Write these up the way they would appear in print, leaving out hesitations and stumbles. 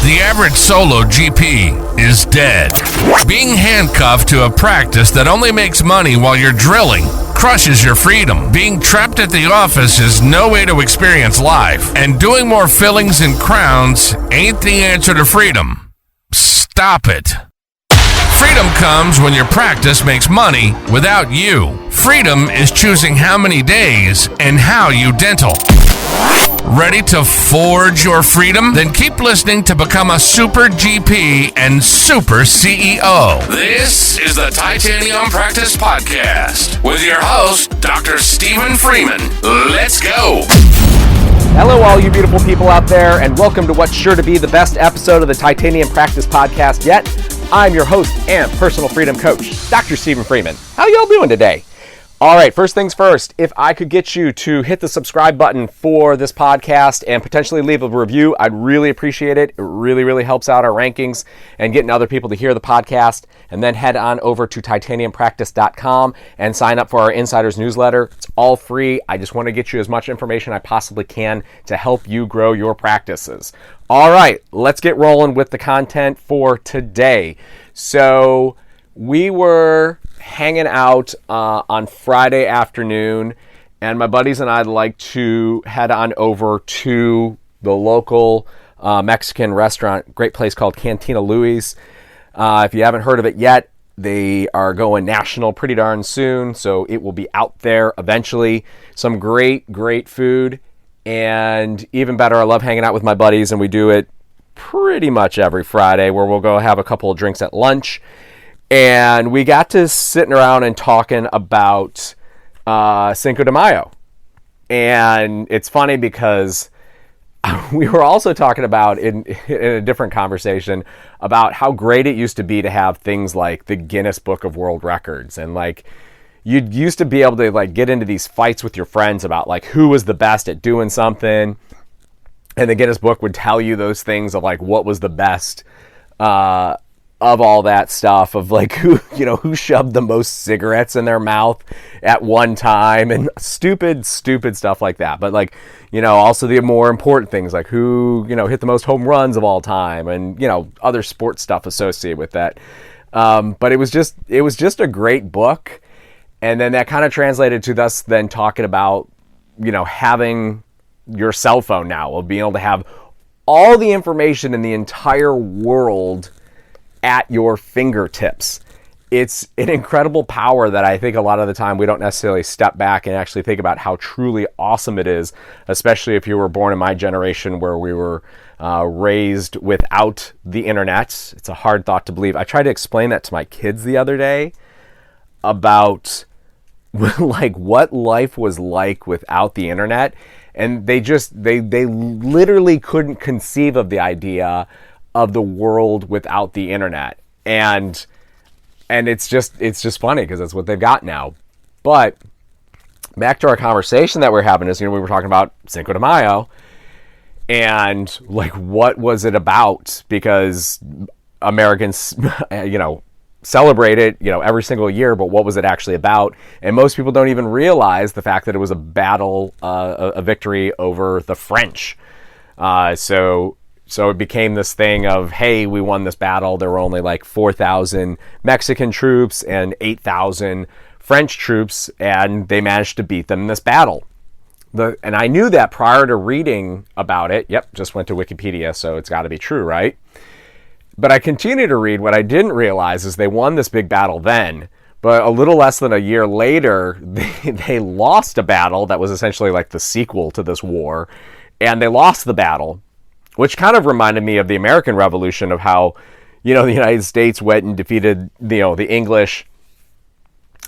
The average solo GP is dead. Being handcuffed to a practice that only makes money while you're drilling crushes your freedom. Being trapped at the office is no way to experience life. And doing more fillings and crowns ain't the answer to freedom. Stop it. Freedom comes when your practice makes money without you. Freedom is choosing how many days and how you dental. Ready to forge your freedom? Then keep listening to become a super GP and super CEO. This is the Titanium Practice Podcast with your host, Dr. Stephen Freeman. Let's go. Hello, all you beautiful people out there, and welcome to what's sure to be the best episode of the Titanium Practice Podcast yet. I'm your host and personal freedom coach, Dr. Stephen Freeman. How y'all doing today? All right, first things first, if I could get you to hit the subscribe button for this podcast and potentially leave a review, I'd really appreciate it. It really helps out our rankings and getting other people to hear the podcast. And then head on over to titaniumpractice.com and sign up for our Insiders newsletter. It's all free. I just want to get you as much information I possibly can to help you grow your practices. All right, let's get rolling with the content for today. So we were hanging out on Friday afternoon, and my buddies and I'd like to head on over to the local Mexican restaurant, great place called Cantina Louie's. If you haven't heard of it yet, they are going national pretty darn soon, so it will be out there eventually. Some great food, and even better, I love hanging out with my buddies, and we do it pretty much every Friday, where we'll go have a couple of drinks at lunch. And we got to sitting around and talking about Cinco de Mayo. And it's funny because we were also talking about, in a different conversation, about how great it used to be to have things like the Guinness Book of World Records. And like, you used to be able to like get into these fights with your friends about like who was the best at doing something. And the Guinness Book would tell you those things of like what was the best of all that stuff, of like who shoved the most cigarettes in their mouth at one time, and stupid stuff like that. But like, also the more important things like who, hit the most home runs of all time, and, other sports stuff associated with that. But it was just a great book. And then that kind of translated to us then talking about, having your cell phone now, of being able to have all the information in the entire world at your fingertips. It's an incredible power that I think a lot of the time we don't necessarily step back and actually think about how truly awesome it is, especially if you were born in my generation where we were raised without the internet. It's a hard thought to believe. I tried to explain that to my kids the other day about like what life was like without the internet, and they literally couldn't conceive of the idea of the world without the internet. And it's just funny because that's what they've got now. But back to our conversation that we're having is, we were talking about Cinco de Mayo and like, what was it about? Because Americans, celebrate it, every single year, but what was it actually about? And most people don't even realize the fact that it was a battle, a victory over the French. So it became this thing of, hey, we won this battle. There were only like 4,000 Mexican troops and 8,000 French troops, and they managed to beat them in this battle. And I knew that prior to reading about it. Yep, just went to Wikipedia, so it's got to be true, right? But I continued to read. What I didn't realize is they won this big battle then, but a little less than a year later, they lost a battle that was essentially like the sequel to this war, and they lost the battle, which kind of reminded me of the American Revolution, of how, the United States went and defeated, the English,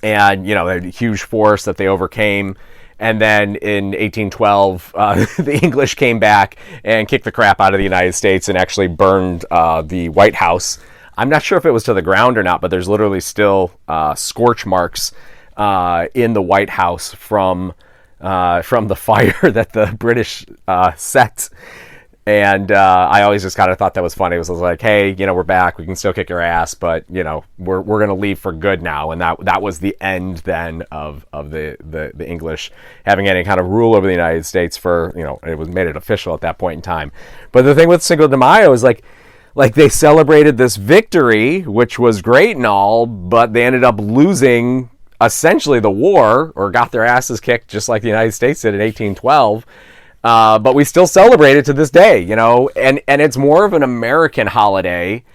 and, they had a huge force that they overcame. And then in 1812, the English came back and kicked the crap out of the United States and actually burned the White House. I'm not sure if it was to the ground or not, but there's literally still scorch marks in the White House from the fire that the British set. And I always just kind of thought that was funny. It was like, hey, we're back. We can still kick your ass, but, we're going to leave for good now. And that was the end then of the English having any kind of rule over the United States for, it was made it official at that point in time. But the thing with Cinco de Mayo is like, like they celebrated this victory, which was great and all, but they ended up losing essentially the war, or got their asses kicked just like the United States did in 1812. But we still celebrate it to this day, and it's more of an American holiday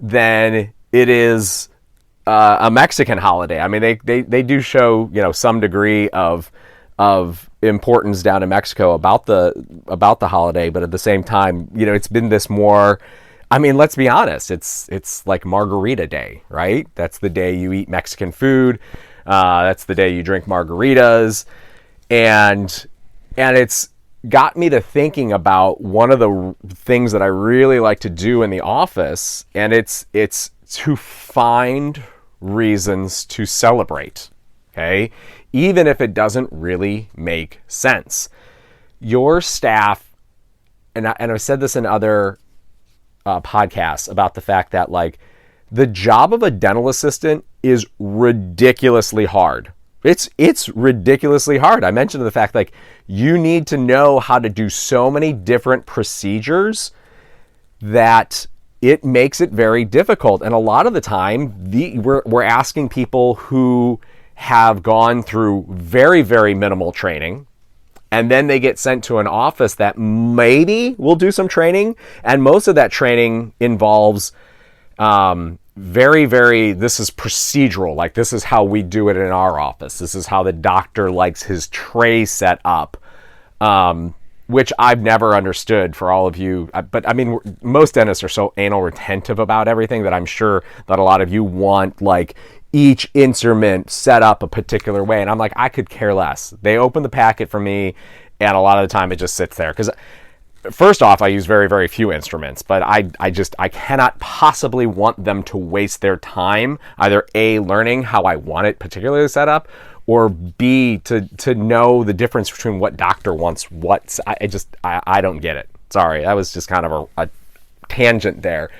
than it is a Mexican holiday. I mean, they do show, some degree of importance down in Mexico about the holiday, but at the same time, it's been this more, I mean, let's be honest, it's like Margarita Day, right? That's the day you eat Mexican food. That's the day you drink margaritas, and it's got me to thinking about one of the things that I really like to do in the office, and it's to find reasons to celebrate, okay? Even if it doesn't really make sense. Your staff, and I've said this in other podcasts about the fact that, like, the job of a dental assistant is ridiculously hard. It's ridiculously hard. I mentioned the fact, like, you need to know how to do so many different procedures that it makes it very difficult. And a lot of the time, we're asking people who have gone through very, very minimal training, and then they get sent to an office that maybe will do some training, and most of that training involves very, very, this is procedural. Like, this is how we do it in our office. This is how the doctor likes his tray set up, which I've never understood for all of you. But I mean, most dentists are so anal retentive about everything that I'm sure that a lot of you want, like, each instrument set up a particular way. And I'm like, I could care less. They open the packet for me, and a lot of the time it just sits there. Because first off, I use very, very few instruments, but I cannot possibly want them to waste their time either A, learning how I want it particularly set up, or B, to know the difference between what doctor wants what. I don't get it. Sorry, that was just kind of a tangent there.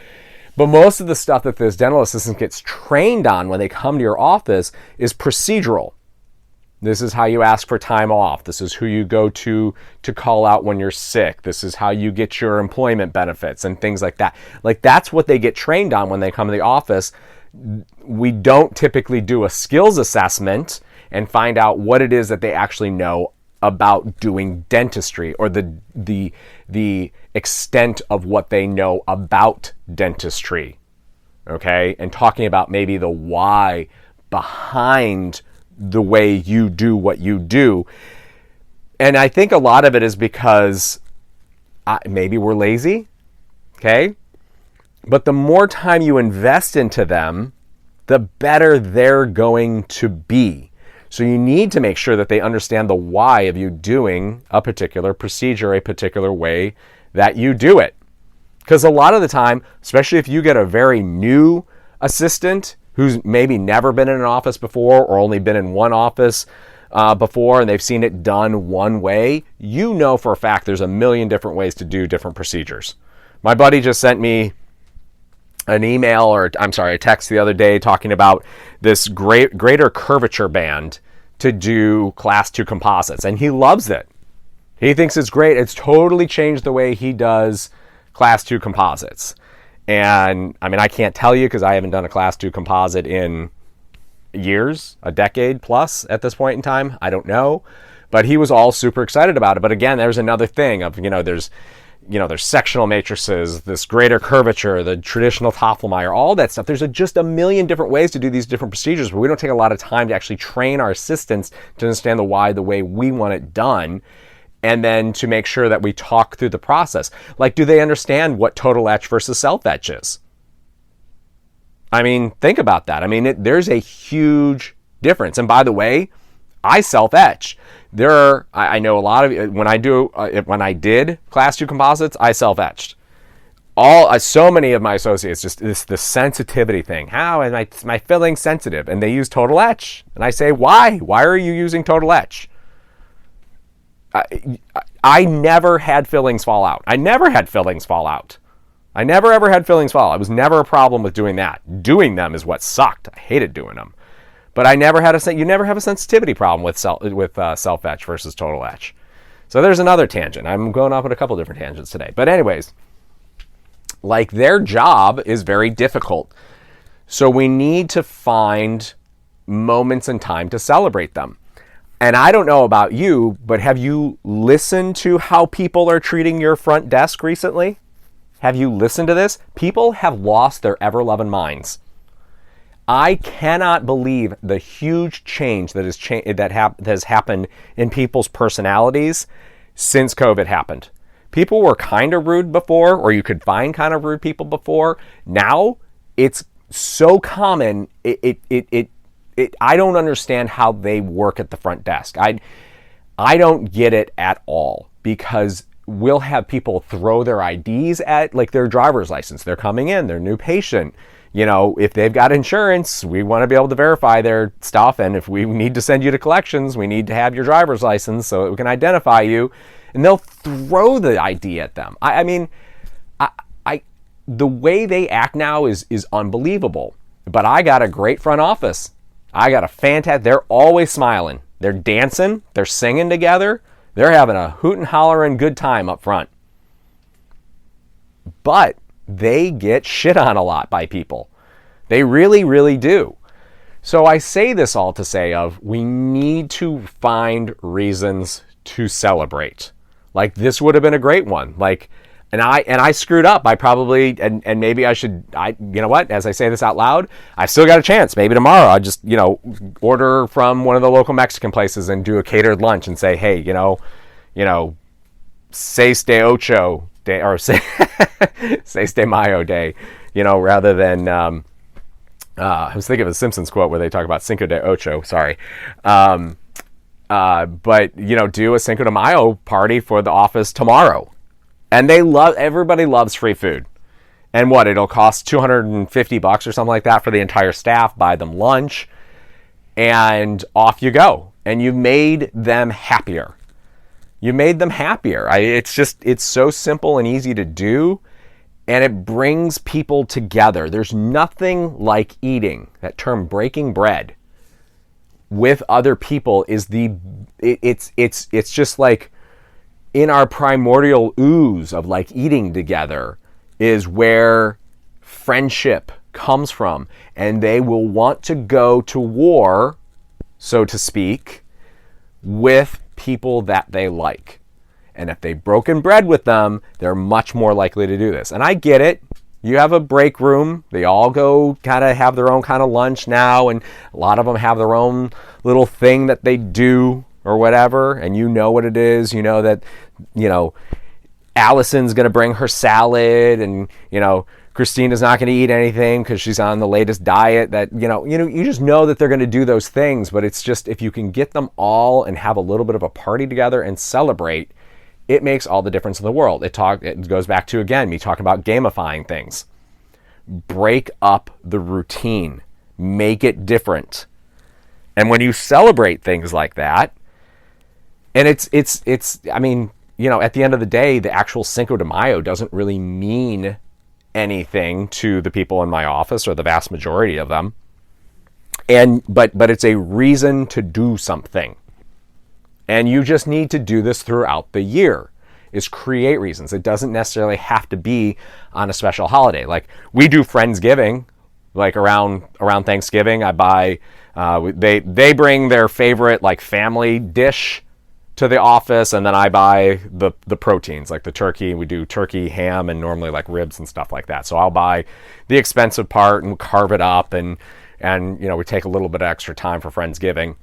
But most of the stuff that this dental assistant gets trained on when they come to your office is procedural. This is how you ask for time off. This is who you go to call out when you're sick. This is how you get your employment benefits and things like that. Like, that's what they get trained on when they come to the office. We don't typically do a skills assessment and find out what it is that they actually know about doing dentistry, or the extent of what they know about dentistry, okay? And talking about maybe the why behind the way you do what you do. And I think a lot of it is because maybe we're lazy, okay? But the more time you invest into them, the better they're going to be. So you need to make sure that they understand the why of you doing a particular procedure, a particular way that you do it. Because a lot of the time, especially if you get a very new assistant who's maybe never been in an office before, or only been in one office before, and they've seen it done one way, you know for a fact there's a million different ways to do different procedures. My buddy just sent me an email, or a text the other day talking about this greater curvature band to do class 2 composites, and he loves it. He thinks it's great. It's totally changed the way he does class 2 composites. And I mean, I can't tell you because I haven't done a class 2 composite in years, a decade plus at this point in time. I don't know, but he was all super excited about it. But again, there's another thing of, there's sectional matrices, this greater curvature, the traditional Toffelmeyer, all that stuff. There's just a million different ways to do these different procedures, but we don't take a lot of time to actually train our assistants to understand the why, the way we want it done, and then to make sure that we talk through the process. Like, do they understand what total etch versus self-etch is? I mean, think about that. I mean, there's a huge difference. And by the way, I self-etch. I know a lot of, when I did class 2 composites, I self-etched. So many of my associates, just this sensitivity thing. How is my filling sensitive? And they use total etch. And I say, why? Why are you using total etch? I never had fillings fall out. I never had fillings fall out. I never ever had fillings fall. It was never a problem with doing that. Doing them is what sucked. I hated doing them. But you never have a sensitivity problem with self-etch versus total etch. So there's another tangent. I'm going off on a couple different tangents today. But anyways, Like, their job is very difficult. So we need to find moments in time to celebrate them. And I don't know about you, but have you listened to how people are treating your front desk recently? Have you listened to this? People have lost their ever-loving minds. I cannot believe the huge change that has happened in people's personalities since COVID happened. People were kind of rude before, or you could find kind of rude people before. Now it's so common. I don't understand how they work at the front desk. I don't get it at all, because we'll have people throw their IDs at, like, their driver's license. They're coming in, they're a new patient. You know, if they've got insurance, we want to be able to verify their stuff. And if we need to send you to collections, we need to have your driver's license so that we can identify you. And they'll throw the ID at them. I mean, the way they act now is unbelievable. But I got a great front office. I got a fantastic, they're always smiling. They're dancing, they're singing together. They're having a hoot and hollering good time up front. But they get shit on a lot by people. They really, really do. So I say this all to say we need to find reasons to celebrate. Like, this would have been a great one. Like, and I screwed up. I probably, and maybe I should, you know what, as I say this out loud, I've still got a chance. Maybe tomorrow I'll just, order from one of the local Mexican places and do a catered lunch and say, hey, seis de ocho day, or seis de mayo day, rather than, I was thinking of a Simpsons quote where they talk about Cinco de Ocho, sorry. But, do a Cinco de Mayo party for the office tomorrow. And everybody loves free food. And it'll cost $250 or something like that for the entire staff. Buy them lunch, and off you go. And you've made them happier. It's so simple and easy to do, and it brings people together. There's nothing like eating, that term breaking bread, with other people it's just like in our primordial ooze of like eating together is where friendship comes from. And they will want to go to war, so to speak, with people that they like. And if they've broken bread with them, they're much more likely to do this. And I get it. You have a break room. They all go kind of have their own kind of lunch now. And a lot of them have their own little thing that they do or whatever. And you know what it is. You know that, Allison's going to bring her salad, and, Christina's not going to eat anything because she's on the latest diet. That, you just know that they're going to do those things. But it's just, if you can get them all and have a little bit of a party together and celebrate, it makes all the difference in the world. It goes back to, again, me talking about gamifying things. Break up the routine. Make it different. And when you celebrate things like that, and at the end of the day, the actual Cinco de Mayo doesn't really mean anything to the people in my office, or the vast majority of them. But it's a reason to do something. And you just need to do this throughout the year, is create reasons. It doesn't necessarily have to be on a special holiday. Like, we do Friendsgiving, like around Thanksgiving. I buy, they bring their favorite like family dish to the office, and then I buy the proteins, like the turkey. We do turkey, ham, and normally like ribs and stuff like that. So I'll buy the expensive part and carve it up, and we take a little bit of extra time for Friendsgiving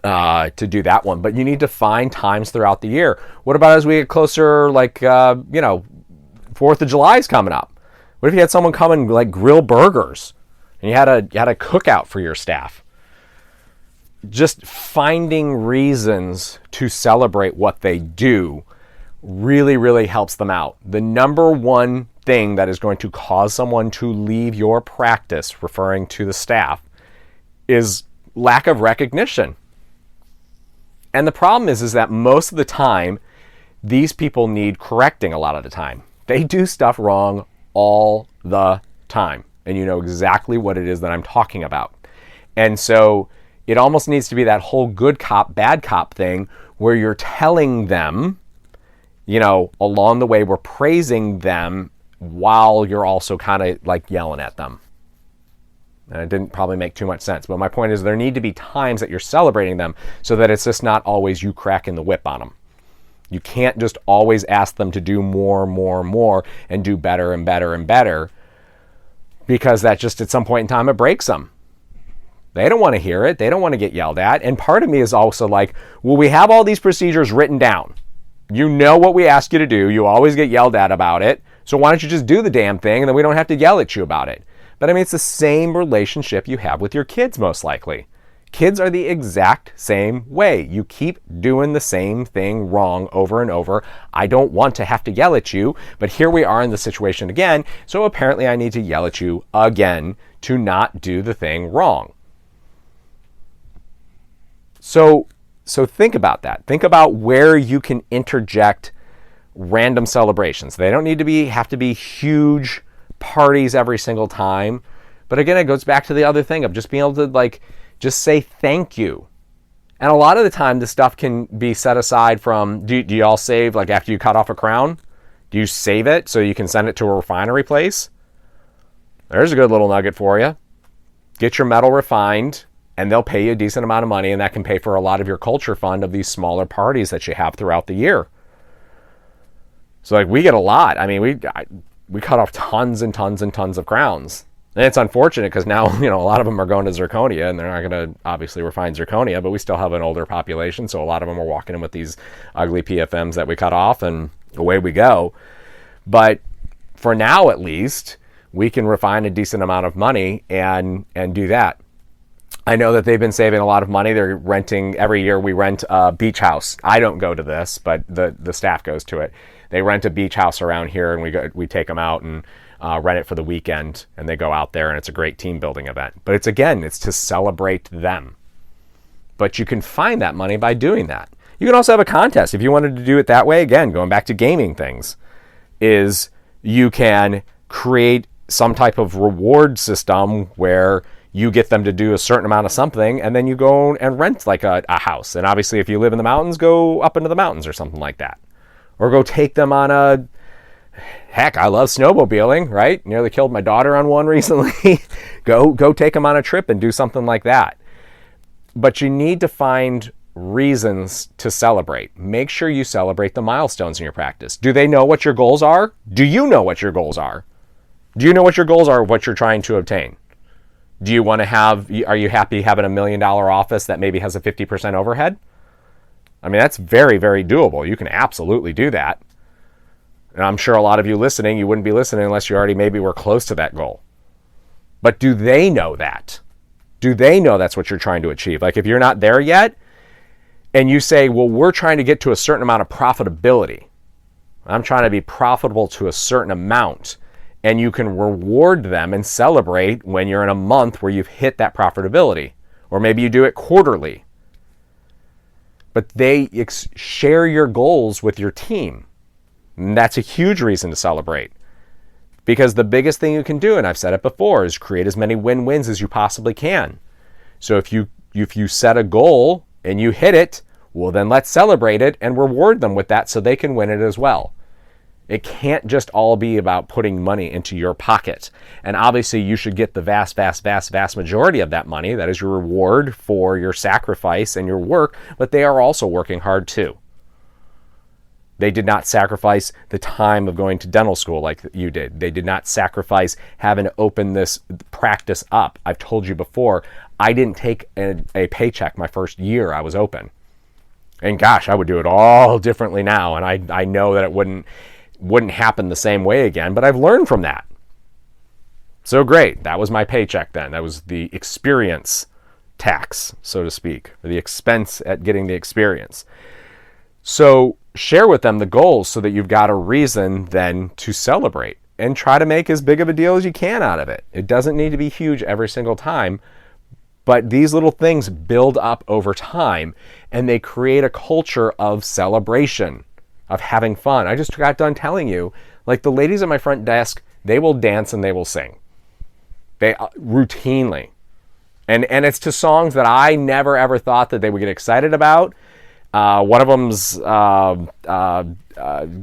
to do that one. But you need to find times throughout the year. What about as we get closer, like 4th of July is coming up? What if you had someone come and like grill burgers, and you had a cookout for your staff? Just finding reasons to celebrate what they do really, really helps them out. The number one thing that is going to cause someone to leave your practice, referring to the staff, is lack of recognition. And the problem is that most of the time, these people need correcting a lot of the time. They do stuff wrong all the time. And you know exactly what it is that I'm talking about. And so it almost needs to be that whole good cop, bad cop thing, where you're telling them, along the way, we're praising them while you're also kind of like yelling at them. And it didn't probably make too much sense. But my point is there need to be times that you're celebrating them so that it's just not always you cracking the whip on them. You can't just always ask them to do more, and do better and better and better, because that just at some point in time it breaks them. They don't want to hear it. They don't want to get yelled at. And part of me is also like, well, we have all these procedures written down. You know what we ask you to do. You always get yelled at about it. So why don't you just do the damn thing and then we don't have to yell at you about it? But I mean, it's the same relationship you have with your kids, most likely. Kids are the exact same way. You keep doing the same thing wrong over and over. I don't want to have to yell at you, but here we are in the situation again. So apparently I need to yell at you again to not do the thing wrong. So think about that. Think about where you can interject random celebrations. They don't need to have to be huge parties every single time. But again, it goes back to the other thing of just being able to just say thank you. And a lot of the time, this stuff can be set aside from, do you all save, like after you cut off a crown? Do you save it so you can send it to a refinery place? There's a good little nugget for you. Get your metal refined, and they'll pay you a decent amount of money, and that can pay for a lot of your culture fund of these smaller parties that you have throughout the year. So we get a lot. I mean, we cut off tons and tons and tons of crowns. And it's unfortunate because now, a lot of them are going to zirconia, and they're not going to obviously refine zirconia, but we still have an older population, so a lot of them are walking in with these ugly PFMs that we cut off, and away we go. But for now, at least, we can refine a decent amount of money and do that. I know that they've been saving a lot of money. They're renting, every year we rent a beach house. I don't go to this, but the staff goes to it. They rent a beach house around here, and we take them out and rent it for the weekend, and they go out there, and it's a great team building event. But it's to celebrate them. But you can find that money by doing that. You can also have a contest if you wanted to do it that way. Again, going back to gaming things, is you can create some type of reward system where you get them to do a certain amount of something, and then you go and rent like a house. And obviously, if you live in the mountains, go up into the mountains or something like that. Or go take them on heck, I love snowmobiling, right? Nearly killed my daughter on one recently. Go take them on a trip and do something like that. But you need to find reasons to celebrate. Make sure you celebrate the milestones in your practice. Do they know what your goals are? Do you know what your goals are? Do you know what your goals are, what you're trying to obtain? Do you want to are you happy having $1 million office that maybe has a 50% overhead? I mean, that's very, very doable. You can absolutely do that. And I'm sure a lot of you listening, you wouldn't be listening unless you already maybe were close to that goal. But do they know that? Do they know that's what you're trying to achieve? Like if you're not there yet and you say, well, we're trying to get to a certain amount of profitability. I'm trying to be profitable to a certain amount. And you can reward them and celebrate when you're in a month where you've hit that profitability. Or maybe you do it quarterly. But they share your goals with your team. And that's a huge reason to celebrate. Because the biggest thing you can do, and I've said it before, is create as many win-wins as you possibly can. So if you set a goal and you hit it, well then let's celebrate it and reward them with that so they can win it as well. It can't just all be about putting money into your pocket. And obviously you should get the vast majority of that money. That is your reward for your sacrifice and your work, but they are also working hard too. They did not sacrifice the time of going to dental school like you did. They did not sacrifice having to open this practice up. I've told you before, I didn't take a paycheck my first year I was open. And gosh, I would do it all differently now. And I know that it wouldn't happen the same way again, but I've learned from that. So great. That was my paycheck then. That was the experience tax, so to speak, or the expense at getting the experience. So share with them the goals so that you've got a reason then to celebrate and try to make as big of a deal as you can out of it. It doesn't need to be huge every single time, but these little things build up over time and they create a culture of celebration, of having fun. I just got done telling you, like the ladies at my front desk, they will dance and they will sing. They routinely. And it's to songs that I never ever thought that they would get excited about. One of them's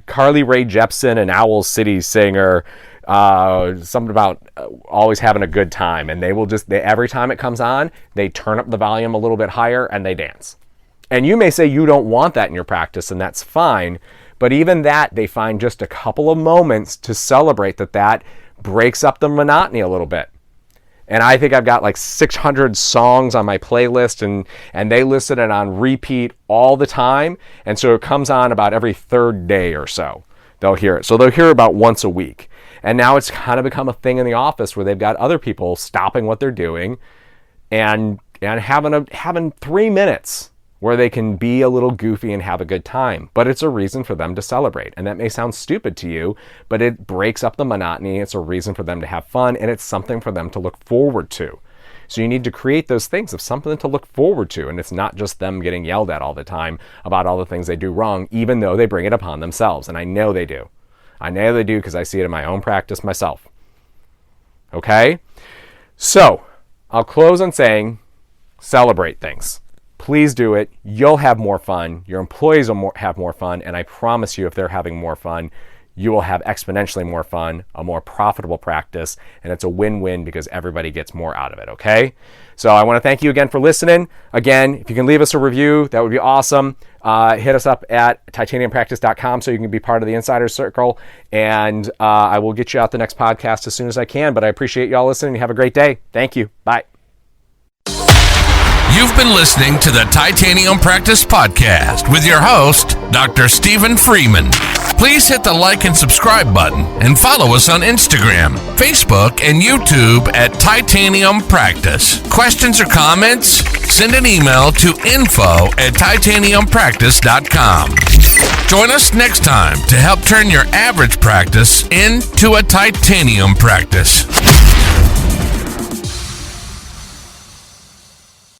Carly Rae Jepsen, an Owl City singer. Something about always having a good time, and every time it comes on, they turn up the volume a little bit higher and they dance. And you may say you don't want that in your practice, and that's fine, but even that, they find just a couple of moments to celebrate that breaks up the monotony a little bit. And I think I've got like 600 songs on my playlist, and they listen it on repeat all the time, and so it comes on about every third day or so. They'll hear it. So they'll hear it about once a week. And now it's kind of become a thing in the office where they've got other people stopping what they're doing and having 3 minutes where they can be a little goofy and have a good time. But it's a reason for them to celebrate. And that may sound stupid to you, but it breaks up the monotony. It's a reason for them to have fun, and it's something for them to look forward to. So you need to create those things of something to look forward to, and it's not just them getting yelled at all the time about all the things they do wrong, even though they bring it upon themselves. And I know they do. I know they do because I see it in my own practice myself. Okay? So, I'll close on saying, celebrate things. Please do it. You'll have more fun. Your employees will have more fun. And I promise you, if they're having more fun, you will have exponentially more fun, a more profitable practice, and it's a win-win because everybody gets more out of it, okay? So I want to thank you again for listening. Again, if you can leave us a review, that would be awesome. Hit us up at titaniumpractice.com so you can be part of the Insider Circle, and I will get you out the next podcast as soon as I can, but I appreciate y'all listening. Have a great day. Thank you. Bye. You've been listening to the Titanium Practice Podcast with your host, Dr. Stephen Freeman. Please hit the like and subscribe button and follow us on Instagram, Facebook, and YouTube at Titanium Practice. Questions or comments? Send an email to info@titaniumpractice.com. Join us next time to help turn your average practice into a titanium practice.